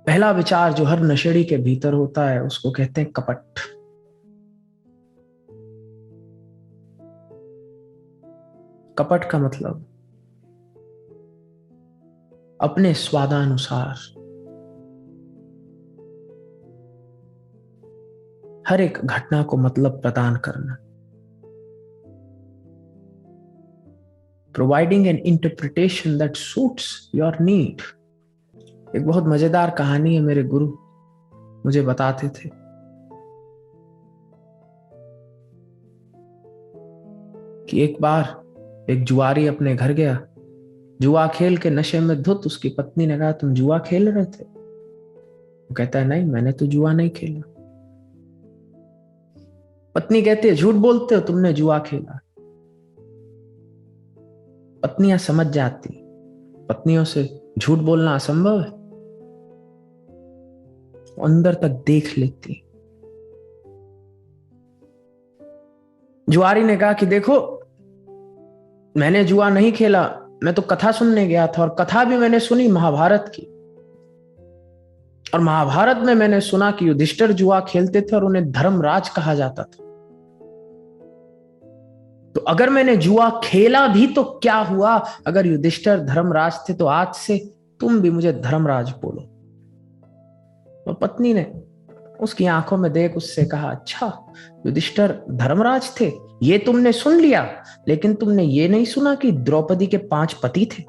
पहला विचार जो हर नशेड़ी के भीतर होता है उसको कहते हैं कपट। कपट का मतलब अपने स्वादानुसार हर एक घटना को मतलब प्रदान करना, providing N interpretation that suits your need. एक बहुत मजेदार कहानी है, मेरे गुरु मुझे बताते थे कि एक बार एक जुआरी अपने घर गया, जुआ खेल के नशे में धुत। उसकी पत्नी ने कहा, तुम जुआ खेल रहे थे? वो कहता है, नहीं, मैंने तो जुआ नहीं खेला। पत्नी कहती है, झूठ बोलते हो, तुमने जुआ खेला। पत्नियां समझ जाती, पत्नियों से झूठ बोलना असंभव है, अंदर तक देख लेती। जुआरी ने कहा कि देखो, मैंने जुआ नहीं खेला, मैं तो कथा सुनने गया था, और कथा भी मैंने सुनी महाभारत की। और महाभारत में मैंने सुना कि युधिष्ठिर जुआ खेलते थे और उन्हें धर्मराज कहा जाता था। तो अगर मैंने जुआ खेला भी तो क्या हुआ? अगर युधिष्ठिर धर्मराज थे तो आज से तुम भी मुझे धर्मराज बोलो। और पत्नी ने उसकी आंखों में देख उससे कहा, अच्छा, युधिष्ठिर धर्मराज थे, ये तुमने सुन लिया, लेकिन तुमने ये नहीं सुना कि द्रौपदी के 5 पति थे।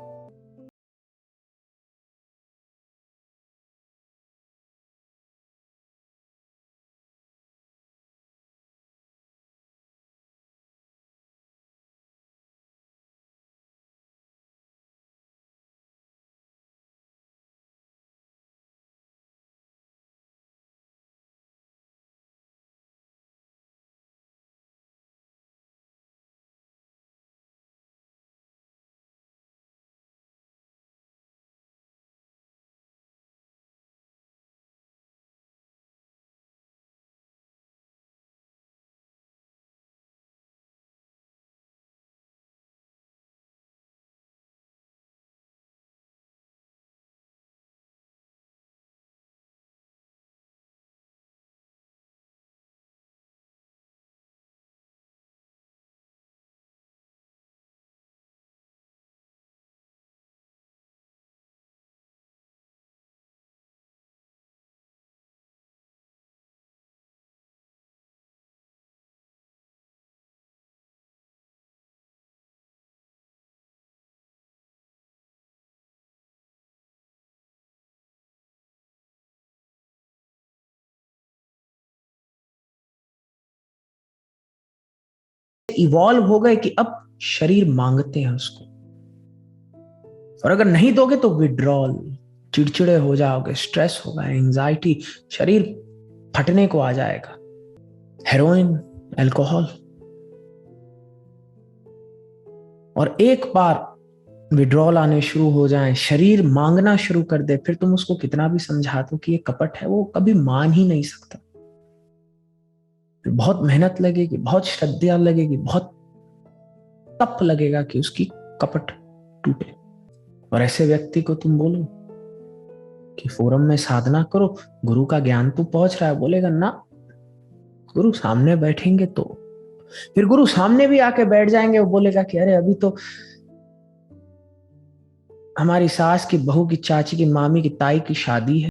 इवॉल्व हो गए कि अब शरीर मांगते हैं उसको, और अगर नहीं दोगे तो विड्रॉल, चिड़चिड़े हो जाओगे, स्ट्रेस होगा, एंजाइटी, शरीर फटने को आ जाएगा। Heroin, alcohol. और एक बार विड्रॉल आने शुरू हो जाए, शरीर मांगना शुरू कर दे, फिर तुम उसको कितना भी समझा दो कि ये कपट है, वो कभी मान ही नहीं सकता। फिर बहुत मेहनत लगेगी, बहुत श्रद्धा लगेगी, बहुत तप लगेगा कि उसकी कपट टूटे। और ऐसे व्यक्ति को तुम बोलो कि फोरम में साधना करो, गुरु का ज्ञान तो पहुंच रहा है, बोलेगा ना। गुरु सामने बैठेंगे तो फिर गुरु सामने भी आके बैठ जाएंगे, वो बोलेगा कि अरे अभी तो हमारी सास की बहू की चाची की मामी की ताई की शादी है।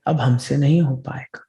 अब हमसे नहीं हो पाएगा।